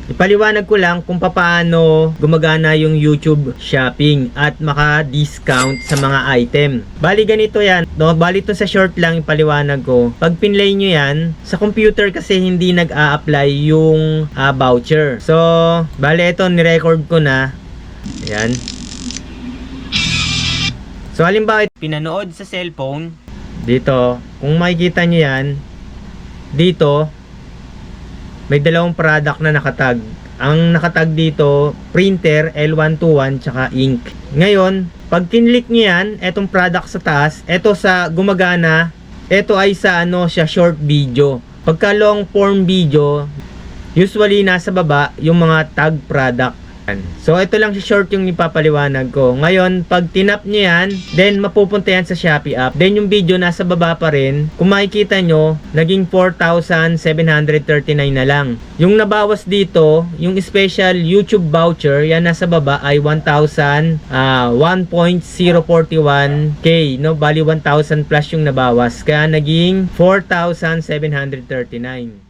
Ipaliwanag ko lang kung paano gumagana yung YouTube Shopping at maka-discount sa mga item. Bali ganito yan, no? Bali ito sa short lang ipaliwanag ko. Pag pinlay nyo yan, sa computer kasi hindi nag-a-apply yung voucher. So, bali ito, nirecord ko na. Ayan. So, halimbawa, pinanood sa cellphone. Dito, kung makikita nyo yan, dito, may dalawang product na nakatag. Ang nakatag dito, printer, L121, tsaka ink. Ngayon, pag kinlik nyo yan, etong product sa taas, eto sa gumagana, eto ay sa siya short video. Pagka long form video, usually nasa baba yung mga tag product. So, ito lang si short yung ipapaliwanag ko. Ngayon, pag tinap nyo yan, then mapupunta yan sa Shopee app. Then yung video nasa baba pa rin. Kung makikita nyo, naging 4,739 na lang. Yung nabawas dito, yung special YouTube voucher, yan nasa baba ay 1.041K. No? Bali 1,000 plus yung nabawas. Kaya naging 4,739.